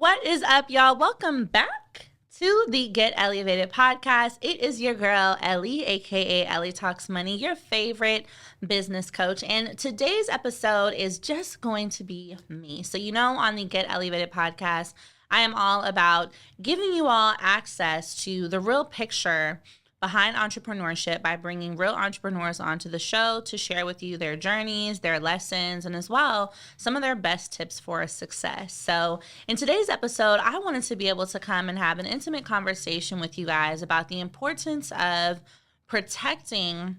What is up, y'all? Welcome back to the Get Ellievated podcast. It is your girl, Ellie, aka Ellie Talks Money, your favorite business coach. And today's episode is just going to be me. So, on the Get Ellievated podcast, I am all about giving you all access to the real picture behind entrepreneurship by bringing real entrepreneurs onto the show to share with you their journeys, their lessons, and as well, some of their best tips for success. So in today's episode, I wanted to be able to come and have an intimate conversation with you guys about the importance of protecting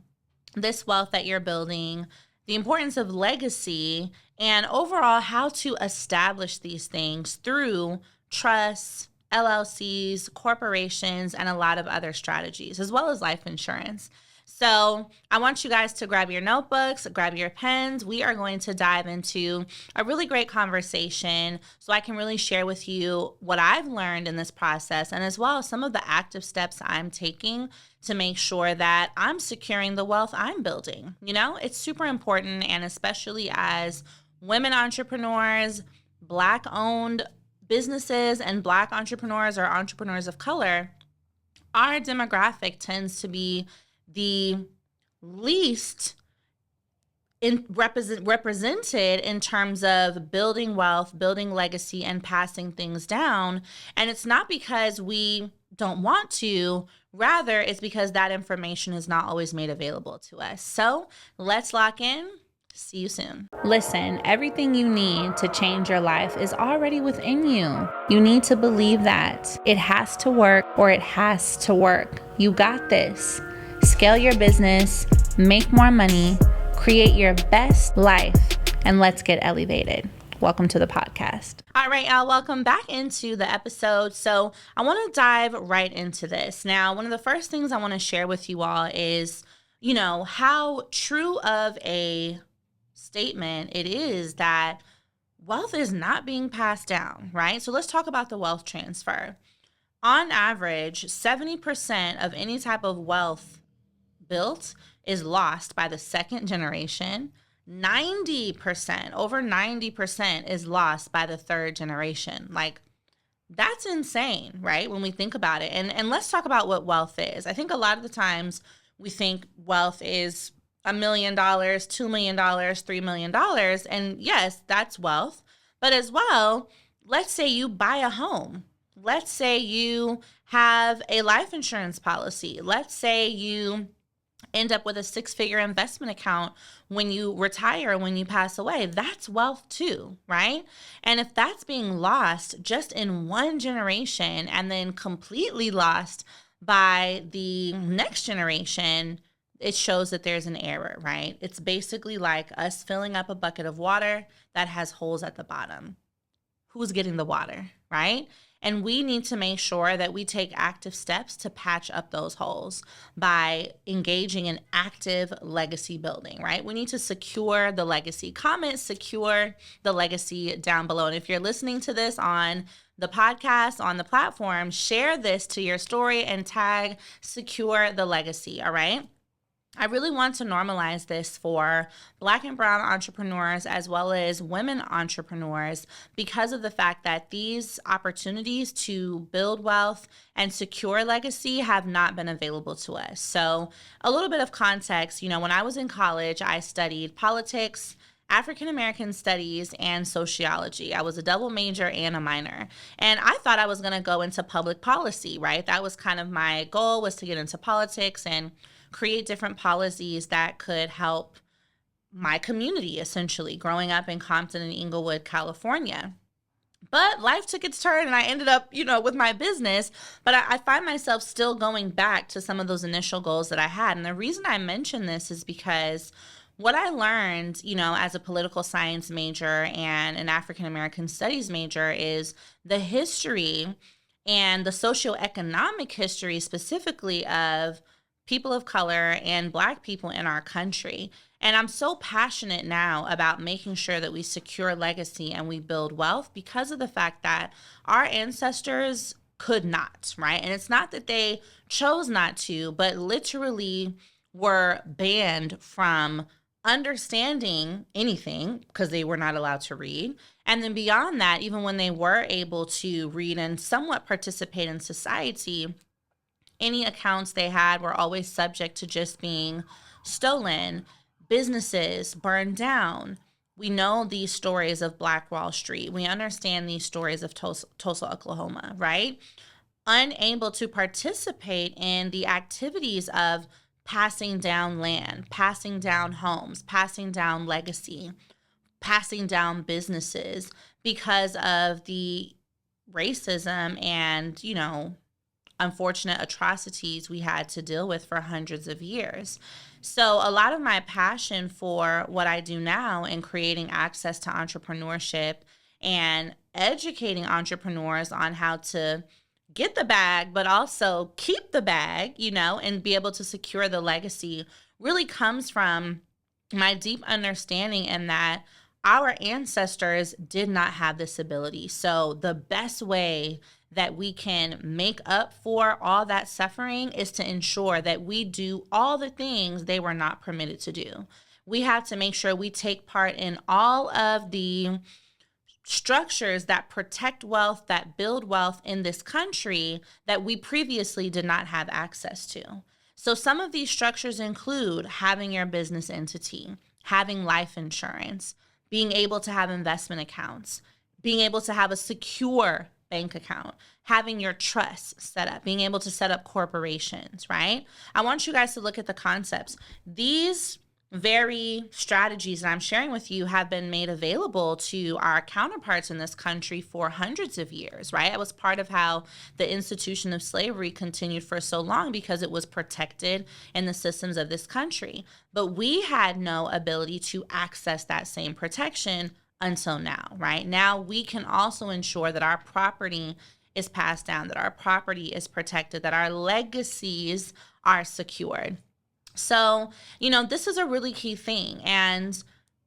this wealth that you're building, the importance of legacy, and overall how to establish these things through trust, LLCs, corporations, and a lot of other strategies, as well as life insurance. So I want you guys to grab your notebooks, grab your pens. We are going to dive into a really great conversation so I can really share with you what I've learned in this process and as well as some of the active steps I'm taking to make sure that I'm securing the wealth I'm building. It's super important, and especially as women entrepreneurs, Black-owned businesses, and Black entrepreneurs or entrepreneurs of color, our demographic tends to be the least represented in terms of building wealth, building legacy, and passing things down. And it's not because we don't want to, rather it's because that information is not always made available to us. So let's lock in. See you soon. Listen, everything you need to change your life is already within you. You need to believe that it has to work or it has to work. You got this. Scale your business, make more money, create your best life, and let's get elevated. Welcome to the podcast. All right, y'all, welcome back into the episode. So I want to dive right into this. Now, one of the first things I want to share with you all is, how true of a statement it is that wealth is not being passed down, right? So let's talk about the wealth transfer. On average, 70% of any type of wealth built is lost by the second generation. 90%, over 90% is lost by the third generation. Like, that's insane, right? When we think about it. And let's talk about what wealth is. I think a lot of the times we think wealth is $1 million, $2 million, $3 million. And yes, that's wealth. But as well, let's say you buy a home. Let's say you have a life insurance policy. Let's say you end up with a 6-figure investment account when you retire, when you pass away. That's wealth too, right? And if that's being lost just in one generation and then completely lost by the next generation, it shows that there's an error, right? It's basically like us filling up a bucket of water that has holes at the bottom. Who's getting the water, right? And we need to make sure that we take active steps to patch up those holes by engaging in active legacy building, right? We need to secure the legacy. Comment secure the legacy down below. And if you're listening to this on the podcast, on the platform, share this to your story and tag secure the legacy, all right? I really want to normalize this for Black and brown entrepreneurs as well as women entrepreneurs because of the fact that these opportunities to build wealth and secure legacy have not been available to us. So a little bit of context, when I was in college, I studied politics, African American studies, and sociology. I was a double major and a minor. And I thought I was going to go into public policy, right? That was kind of my goal, was to get into politics and create different policies that could help my community, essentially, growing up in Compton and Inglewood, California. But life took its turn and I ended up, with my business. But I find myself still going back to some of those initial goals that I had. And the reason I mention this is because what I learned, as a political science major and an African American studies major is the history and the socioeconomic history specifically of people of color and Black people in our country. And I'm so passionate now about making sure that we secure legacy and we build wealth because of the fact that our ancestors could not, right? And it's not that they chose not to, but literally were banned from understanding anything because they were not allowed to read. And then beyond that, even when they were able to read and somewhat participate in society, any accounts they had were always subject to just being stolen, businesses burned down. We know these stories of Black Wall Street. We understand these stories of Tulsa, Oklahoma, right? Unable to participate in the activities of passing down land, passing down homes, passing down legacy, passing down businesses because of the racism and, unfortunate atrocities we had to deal with for hundreds of years. So a lot of my passion for what I do now in creating access to entrepreneurship and educating entrepreneurs on how to get the bag, but also keep the bag, and be able to secure the legacy really comes from my deep understanding in that our ancestors did not have this ability. So the best way that we can make up for all that suffering is to ensure that we do all the things they were not permitted to do. We have to make sure we take part in all of the structures that protect wealth, that build wealth in this country that we previously did not have access to. So some of these structures include having your business entity, having life insurance, being able to have investment accounts, being able to have a secure bank account, having your trust set up, being able to set up corporations, right? I want you guys to look at the concepts. These very strategies that I'm sharing with you have been made available to our counterparts in this country for hundreds of years, right? It was part of how the institution of slavery continued for so long because it was protected in the systems of this country. But we had no ability to access that same protection until now, right? Now we can also ensure that our property is passed down, that our property is protected, that our legacies are secured. So, this is a really key thing. And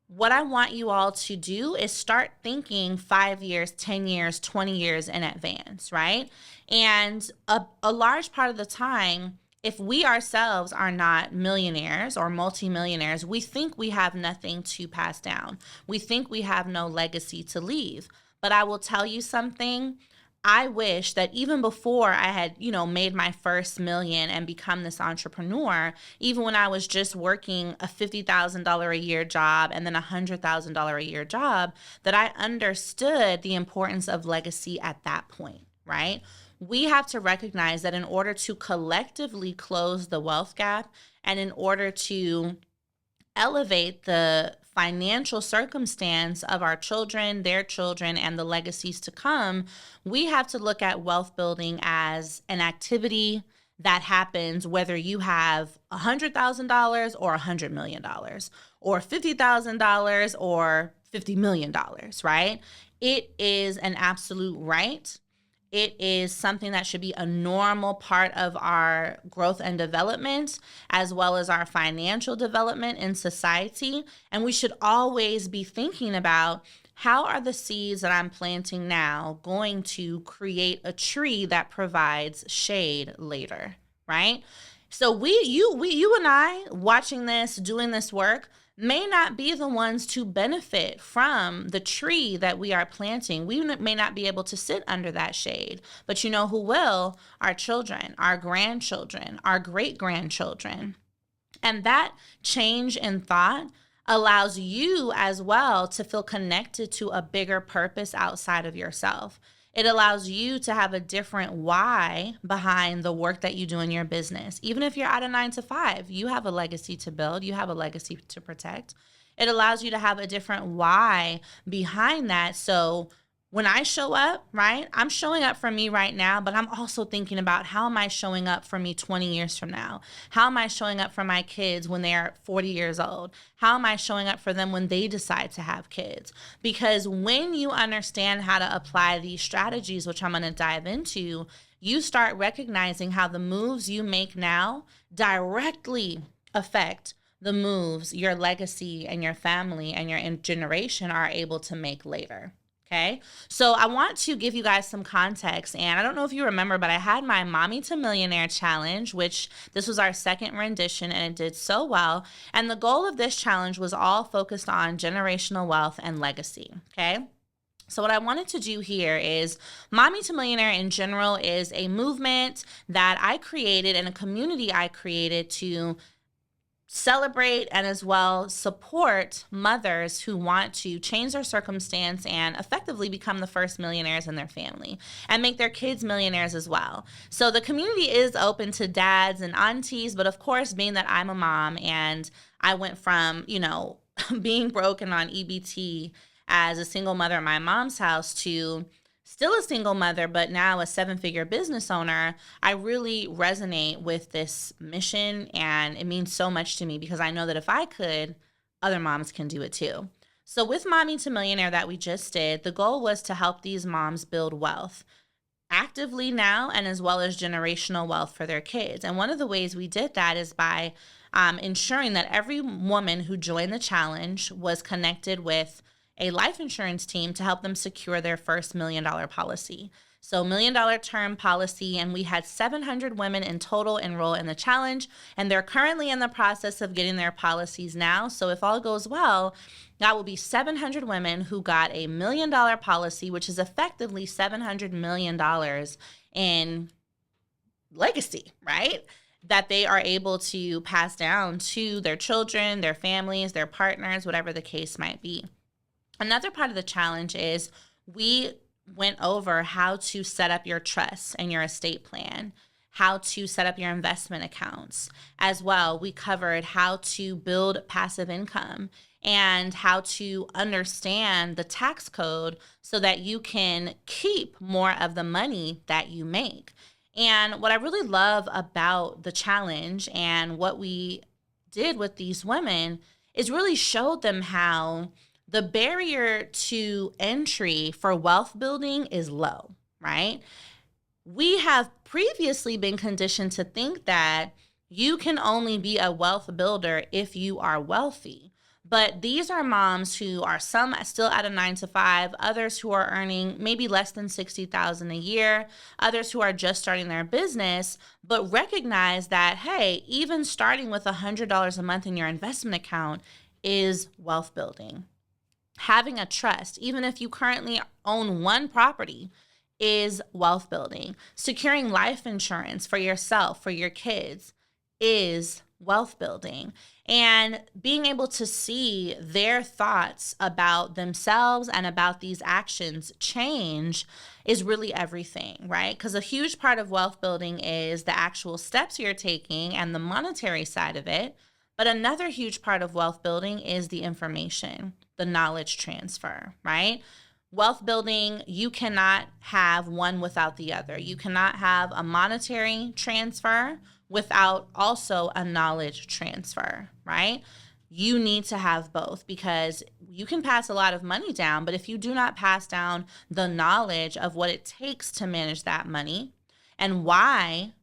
what I want you all to do is start thinking 5 years, 10 years, 20 years in advance, right? And a large part of the time, if we ourselves are not millionaires or multimillionaires, we think we have nothing to pass down. We think we have no legacy to leave. But I will tell you something. I wish that even before I had, made my first million and become this entrepreneur, even when I was just working a $50,000 a year job and then a $100,000 a year job, that I understood the importance of legacy at that point, right? We have to recognize that in order to collectively close the wealth gap and in order to elevate the financial circumstance of our children, their children, and the legacies to come, we have to look at wealth building as an activity that happens whether you have $100,000 or $100 million or $50,000 or $50 million, right? It is an absolute right. It is something that should be a normal part of our growth and development, as well as our financial development in society. And we should always be thinking about how are the seeds that I'm planting now going to create a tree that provides shade later, right? So you and I watching this, doing this work, may not be the ones to benefit from the tree that we are planting. We may not be able to sit under that shade, but you know who will? Our children, our grandchildren, our great-grandchildren. And that change in thought allows you as well to feel connected to a bigger purpose outside of yourself. It allows you to have a different why behind the work that you do in your business. Even if you're at a 9 to 5, you have a legacy to build, you have a legacy to protect. It allows you to have a different why behind that. So when I show up, right, I'm showing up for me right now, but I'm also thinking about how am I showing up for me 20 years from now? How am I showing up for my kids when they're 40 years old? How am I showing up for them when they decide to have kids? Because when you understand how to apply these strategies, which I'm going to dive into, you start recognizing how the moves you make now directly affect the moves your legacy and your family and your generation are able to make later. Okay, so I want to give you guys some context, and I don't know if you remember, but I had my Mommy to Millionaire challenge, which this was our second rendition, and it did so well. And the goal of this challenge was all focused on generational wealth and legacy. Okay, so what I wanted to do here is Mommy to Millionaire in general is a movement that I created and a community I created to celebrate and as well support mothers who want to change their circumstance and effectively become the first millionaires in their family and make their kids millionaires as well. So the community is open to dads and aunties, but of course, being that I'm a mom and I went from, being broken on EBT as a single mother at my mom's house to still a single mother, but now a 7-figure business owner, I really resonate with this mission, and it means so much to me because I know that if I could, other moms can do it too. So with Mommy to Millionaire that we just did, the goal was to help these moms build wealth actively now and as well as generational wealth for their kids. And one of the ways we did that is by ensuring that every woman who joined the challenge was connected with a life insurance team to help them secure their first $1 million policy. So $1 million term policy, and we had 700 women in total enroll in the challenge, and they're currently in the process of getting their policies now. So if all goes well, that will be 700 women who got a $1 million policy, which is effectively $700 million in legacy, right? That they are able to pass down to their children, their families, their partners, whatever the case might be. Another part of the challenge is we went over how to set up your trust and your estate plan, how to set up your investment accounts. As well, we covered how to build passive income and how to understand the tax code so that you can keep more of the money that you make. And what I really love about the challenge and what we did with these women is really showed them how the barrier to entry for wealth building is low, right? We have previously been conditioned to think that you can only be a wealth builder if you are wealthy. But these are moms who are some still at a 9-to-5, others who are earning maybe less than $60,000 a year, others who are just starting their business, but recognize that, hey, even starting with $100 a month in your investment account is wealth building. Having a trust, even if you currently own one property, is wealth building. Securing life insurance for yourself, for your kids, is wealth building. And being able to see their thoughts about themselves and about these actions change is really everything, right? Because a huge part of wealth building is the actual steps you're taking and the monetary side of it. But another huge part of wealth building is the information, the knowledge transfer, right? Wealth building, you cannot have one without the other. You cannot have a monetary transfer without also a knowledge transfer, right? You need to have both because you can pass a lot of money down, but if you do not pass down the knowledge of what it takes to manage that money and why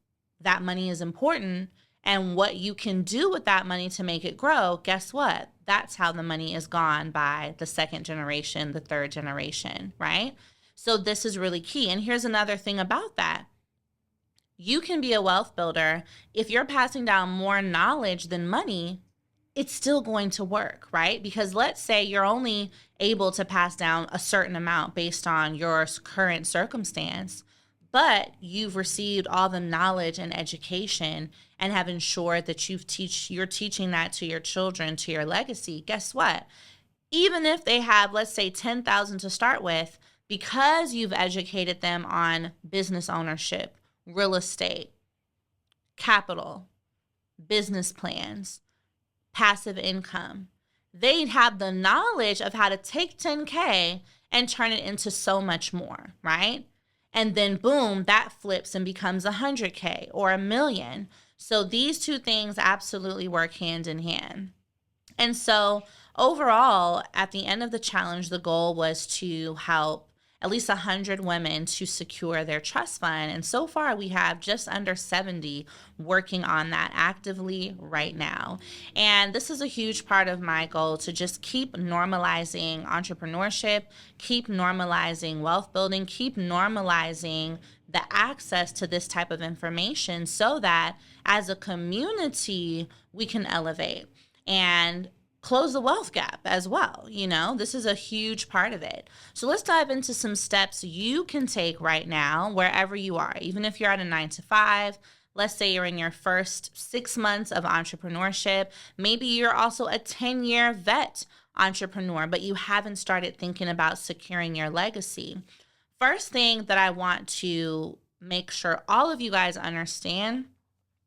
that money is important, and what you can do with that money to make it grow, guess what? That's how the money is gone by the second generation, the third generation, right? So this is really key. And here's another thing about that. You can be a wealth builder. If you're passing down more knowledge than money, it's still going to work, right? Because let's say you're only able to pass down a certain amount based on your current circumstance, but you've received all the knowledge and education and have ensured that you're teaching that to your children, to your legacy. Guess what? Even if they have, let's say, $10,000 to start with, because you've educated them on business ownership, real estate, capital, business plans, passive income, they have the knowledge of how to take 10K and turn it into so much more, right? And then boom, that flips and becomes 100K or $1 million. So these two things absolutely work hand in hand. And so overall, at the end of the challenge, the goal was to help at least 100 women to secure their trust fund. And so far, we have just under 70 working on that actively right now. And this is a huge part of my goal, to just keep normalizing entrepreneurship, keep normalizing wealth building, keep normalizing the access to this type of information, so that as a community, we can elevate and close the wealth gap as well. This is a huge part of it. So let's dive into some steps you can take right now, wherever you are. Even if you're at a 9 to 5, let's say you're in your first 6 months of entrepreneurship. Maybe you're also a 10-year vet entrepreneur, but you haven't started thinking about securing your legacy. First thing that I want to make sure all of you guys understand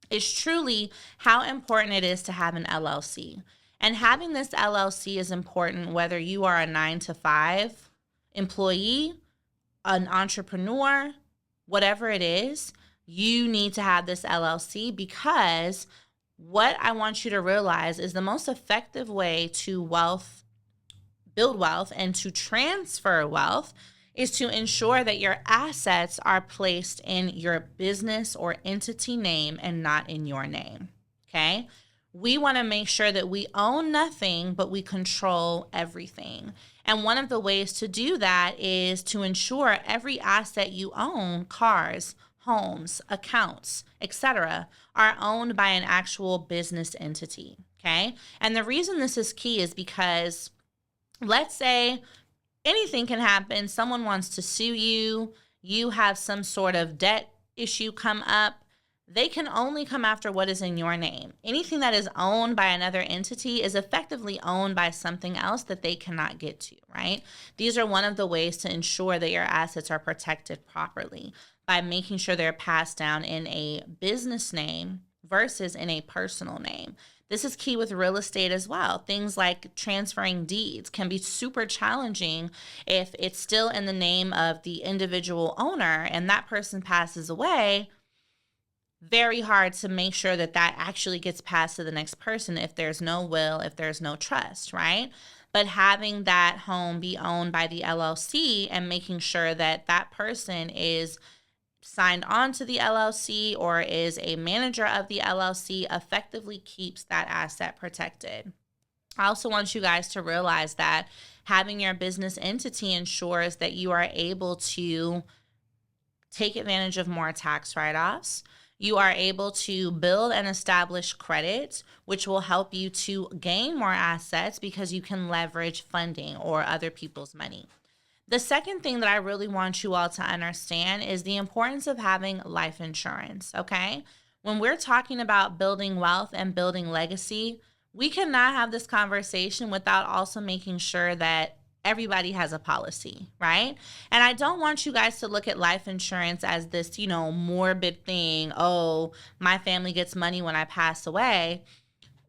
is truly how important it is to have an LLC. And having this LLC is important whether you are a 9 to 5 employee, an entrepreneur, whatever it is. You need to have this LLC, because what I want you to realize is the most effective way to build wealth and to transfer wealth is to ensure that your assets are placed in your business or entity name and not in your name. Okay? We want to make sure that we own nothing, but we control everything. And one of the ways to do that is to ensure every asset you own, cars, homes, accounts, etc., are owned by an actual business entity. Okay? And the reason this is key is because, let's say anything can happen. Someone wants to sue you. You have some sort of debt issue come up. They can only come after what is in your name. Anything that is owned by another entity is effectively owned by something else that they cannot get to, right? These are one of the ways to ensure that your assets are protected properly, by making sure they're passed down in a business name versus in a personal name. This is key with real estate as well. Things like transferring deeds can be super challenging if it's still in the name of the individual owner and that person passes away. Very hard to make sure that that actually gets passed to the next person if there's no will, if there's no trust, right? But having that home be owned by the LLC and making sure that that person is signed on to the LLC or is a manager of the LLC effectively keeps that asset protected. I also want you guys to realize that having your business entity ensures that you are able to take advantage of more tax write-offs. You are able to build and establish credit, which will help you to gain more assets because you can leverage funding or other people's money. The second thing that I really want you all to understand is the importance of having life insurance, okay? When we're talking about building wealth and building legacy, we cannot have this conversation without also making sure that everybody has a policy, right? And I don't want you guys to look at life insurance as this, morbid thing. Oh, my family gets money when I pass away.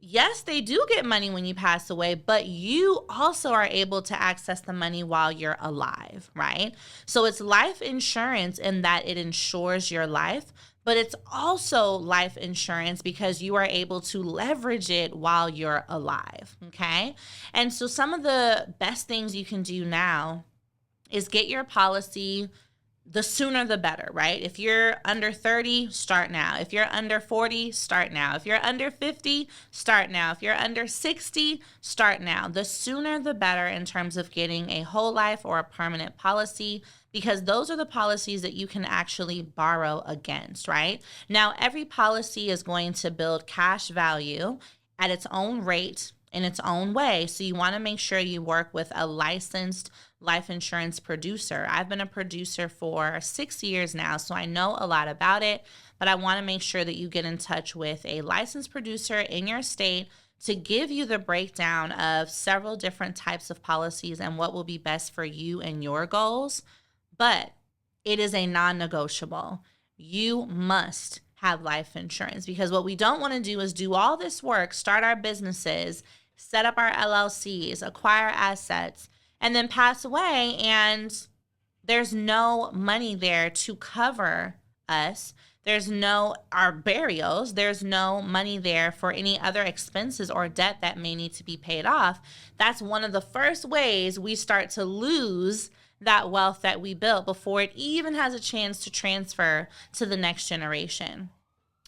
Yes, they do get money when you pass away, but you also are able to access the money while you're alive, right? So it's life insurance in that it insures your life, but it's also life insurance because you are able to leverage it while you're alive, okay? And so some of the best things you can do now is get your policy. The sooner the better, right? If you're under 30, start now. If you're under 40, start now. If you're under 50, start now. If you're under 60, start now. The sooner the better in terms of getting a whole life or a permanent policy, because those are the policies that you can actually borrow against, right? Now, every policy is going to build cash value at its own rate in its own way. So you want to make sure you work with a licensed life insurance producer. I've been a producer for 6 years now, so I know a lot about it, but I want to make sure that you get in touch with a licensed producer in your state to give you the breakdown of several different types of policies and what will be best for you and your goals. But it is a non-negotiable. You must have life insurance, because what we don't want to do is do all this work, start our businesses, set up our LLCs, acquire assets, and then pass away, and there's no money there to cover us. There's our burials. There's no money there for any other expenses or debt that may need to be paid off. That's one of the first ways we start to lose that wealth that we built before it even has a chance to transfer to the next generation.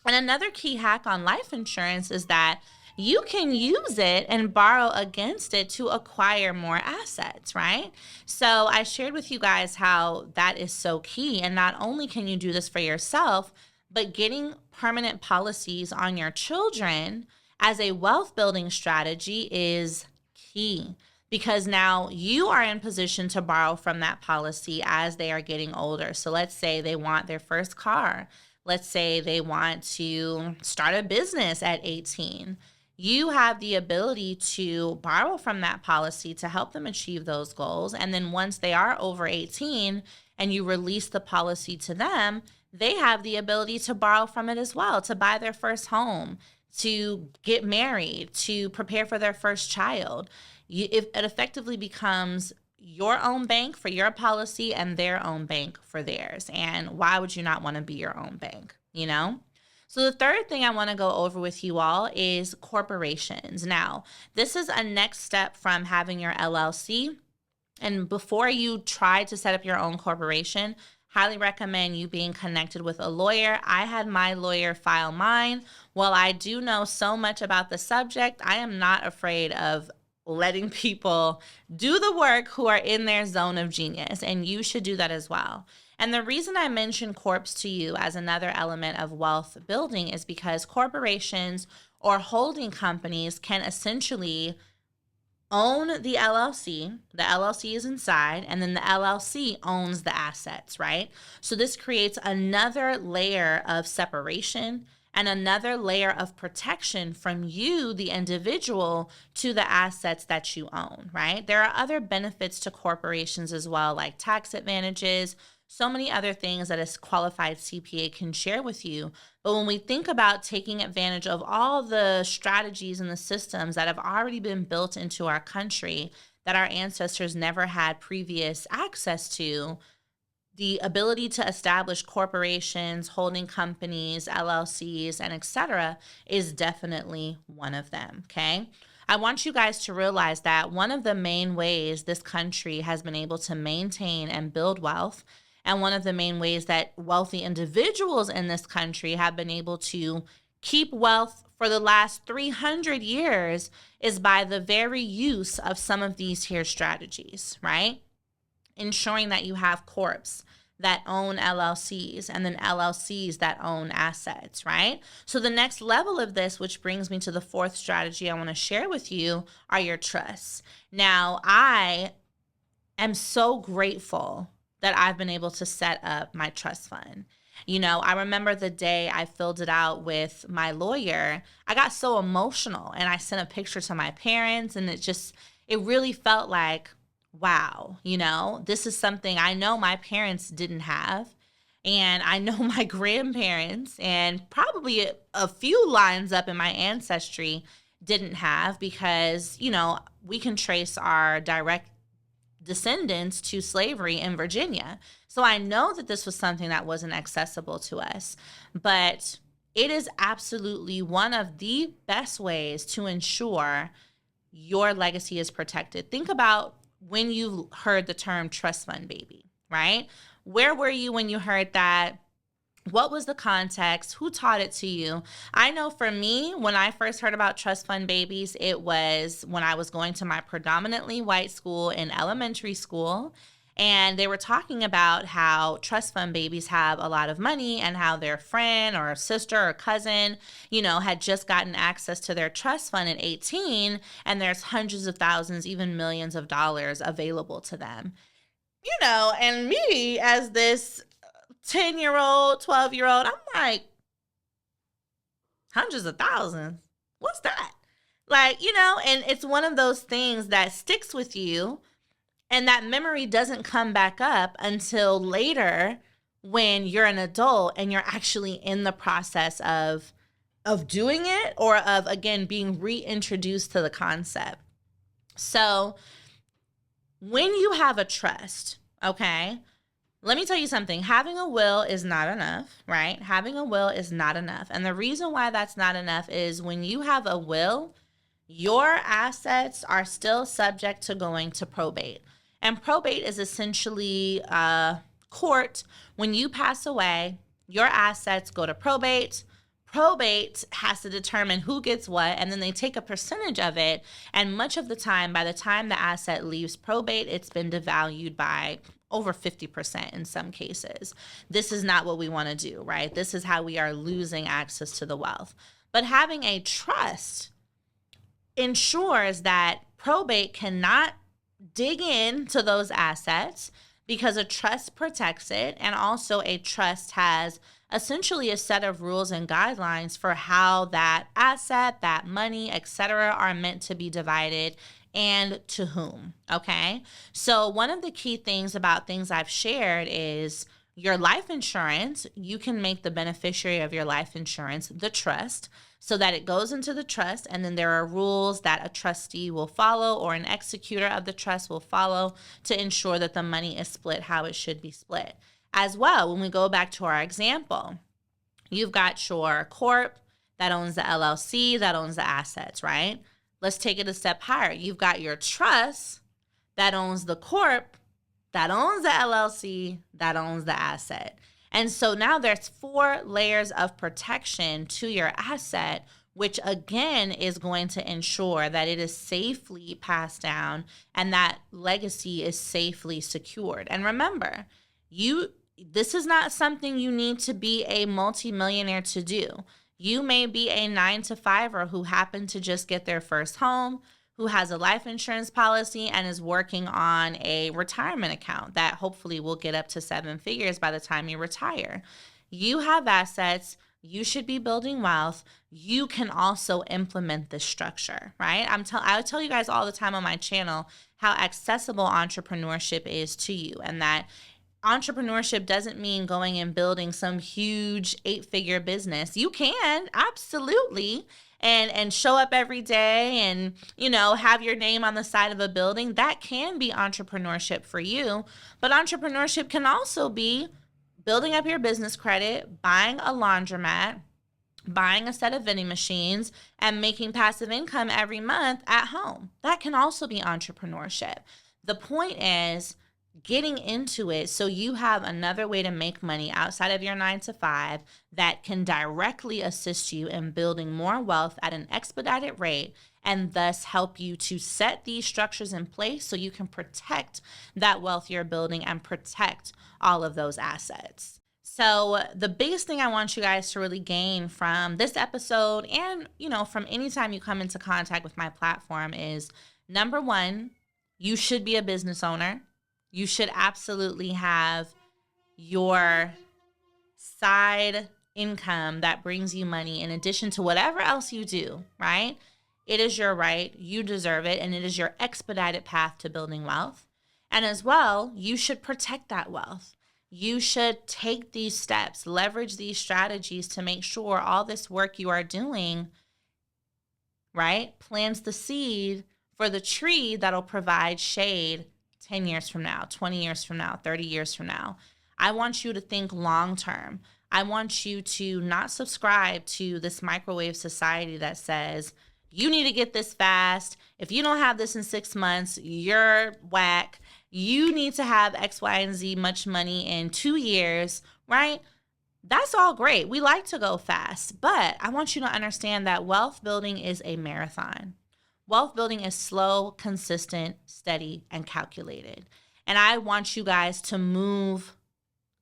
And another key hack on life insurance is that you can use it and borrow against it to acquire more assets, right? So I shared with you guys how that is so key. And not only can you do this for yourself, but getting permanent policies on your children as a wealth building strategy is key, because now you are in position to borrow from that policy as they are getting older. So let's say they want their first car. Let's say they want to start a business at 18. You have the ability to borrow from that policy to help them achieve those goals. And then once they are over 18 and you release the policy to them, they have the ability to borrow from it as well, to buy their first home, to get married, to prepare for their first child. It effectively becomes your own bank for your policy and their own bank for theirs. And why would you not want to be your own bank, you know? So the third thing I want to go over with you all is corporations. Now, this is a next step from having your LLC. And before you try to set up your own corporation, highly recommend you being connected with a lawyer. I had my lawyer file mine. While I do know so much about the subject, I am not afraid of letting people do the work who are in their zone of genius, and you should do that as well. And the reason I mention corps to you as another element of wealth building is because corporations or holding companies can essentially own the LLC. The LLC is inside, and then the LLC owns the assets, right? So this creates another layer of separation and another layer of protection from you, the individual, to the assets that you own, right? There are other benefits to corporations as well, like tax advantages, so many other things that a qualified CPA can share with you. But when we think about taking advantage of all the strategies and the systems that have already been built into our country that our ancestors never had previous access to, the ability to establish corporations, holding companies, LLCs, and etc. is definitely one of them, okay? I want you guys to realize that one of the main ways this country has been able to maintain and build wealth, and one of the main ways that wealthy individuals in this country have been able to keep wealth for the last 300 years is by the very use of some of these here strategies, right? Ensuring that you have corps that own LLCs and then LLCs that own assets, right? So the next level of this, which brings me to the fourth strategy I want to share with you, are your trusts. Now, I am so grateful that I've been able to set up my trust fund. You know, I remember the day I filled it out with my lawyer, I got so emotional and I sent a picture to my parents, and it really felt like, wow, you know, this is something I know my parents didn't have. And I know my grandparents and probably a few lines up in my ancestry didn't have, because, you know, we can trace our direct descendants to slavery in Virginia. So I know that this was something that wasn't accessible to us, but it is absolutely one of the best ways to ensure your legacy is protected. Think about when you heard the term trust fund baby, right? Where were you when you heard that? What was the context? Who taught it to you? I know for me, when I first heard about trust fund babies, it was when I was going to my predominantly white school in elementary school. And they were talking about how trust fund babies have a lot of money and how their friend or sister or cousin, you know, had just gotten access to their trust fund at 18, and there's hundreds of thousands, even millions of dollars available to them. You know, and me as this 10-year-old, 12-year-old, I'm like, hundreds of thousands? What's that? Like, you know, and it's one of those things that sticks with you, and that memory doesn't come back up until later when you're an adult and you're actually in the process of doing it, or of, again, being reintroduced to the concept. So when you have a trust, okay, let me tell you something. Having a will is not enough, right? Having a will is not enough. And the reason why that's not enough is when you have a will, your assets are still subject to going to probate. And probate is essentially court. When you pass away, your assets go to probate. Probate has to determine who gets what, and then they take a percentage of it. And much of the time, by the time the asset leaves probate, it's been devalued by over 50% in some cases. This is not what we want to do, right? This is how we are losing access to the wealth. But having a trust ensures that probate cannot dig into those assets because a trust protects it, and also a trust has essentially a set of rules and guidelines for how that asset, that money, etc., are meant to be divided and to whom. Okay. So one of the key things about things I've shared is your life insurance. You can make the beneficiary of your life insurance the trust, so that it goes into the trust, and then there are rules that a trustee will follow or an executor of the trust will follow to ensure that the money is split how it should be split. As well, when we go back to our example, you've got your corp that owns the LLC, that owns the assets, right? Let's take it a step higher. You've got your trust that owns the corp, that owns the LLC, that owns the asset. And so now there's 4 layers of protection to your asset, which again is going to ensure that it is safely passed down and that legacy is safely secured. And remember, this is not something you need to be a multimillionaire to do. You may be a 9-to-5er who happened to just get their first home, who has a life insurance policy and is working on a retirement account that hopefully will get up to 7 figures by the time you retire. You have assets. You should be building wealth. You can also implement this structure, right? I tell you guys all the time on my channel how accessible entrepreneurship is to you, and that entrepreneurship doesn't mean going and building some huge 8-figure business. You can, absolutely. And show up every day and, have your name on the side of a building. That can be entrepreneurship for you. But entrepreneurship can also be building up your business credit, buying a laundromat, buying a set of vending machines, and making passive income every month at home. That can also be entrepreneurship. The point is getting into it so you have another way to make money outside of your 9-to-5 that can directly assist you in building more wealth at an expedited rate, and thus help you to set these structures in place so you can protect that wealth you're building and protect all of those assets. So the biggest thing I want you guys to really gain from this episode and, from any time you come into contact with my platform is, number 1, you should be a business owner. You should absolutely have your side income that brings you money in addition to whatever else you do, right? It is your right. You deserve it. And it is your expedited path to building wealth. And as well, you should protect that wealth. You should take these steps, leverage these strategies to make sure all this work you are doing, right, plants the seed for the tree that'll provide shade 10 years from now, 20 years from now, 30 years from now. I want you to think long term. I want you to not subscribe to this microwave society that says, you need to get this fast. If you don't have this in 6 months, you're whack. You need to have X, Y, and Z much money in 2 years, right? That's all great. We like to go fast, but I want you to understand that wealth building is a marathon. Wealth building is slow, consistent, steady, and calculated. And I want you guys to move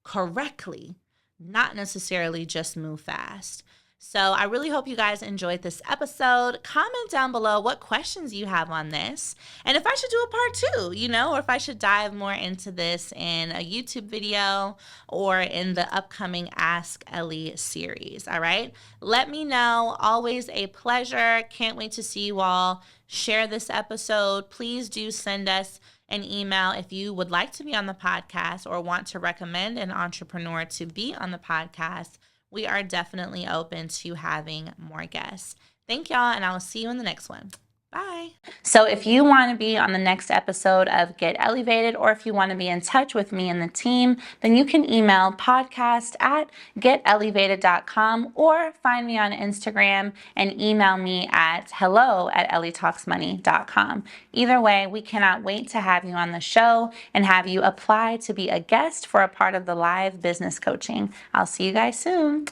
correctly, not necessarily just move fast. So I really hope you guys enjoyed this episode. Comment down below what questions you have on this, and if I should do a part 2, or if I should dive more into this in a YouTube video or in the upcoming Ask Ellie series. All right. Let me know. Always a pleasure. Can't wait to see you all. Share this episode. Please do send us an email if you would like to be on the podcast or want to recommend an entrepreneur to be on the podcast. We are definitely open to having more guests. Thank y'all, and I will see you in the next one. Bye. So if you want to be on the next episode of Get Ellievated, or if you want to be in touch with me and the team, then you can email podcast@getellievated.com or find me on Instagram and email me at hello@ellietalksmoney.com. Either way, we cannot wait to have you on the show and have you apply to be a guest for a part of the live business coaching. I'll see you guys soon.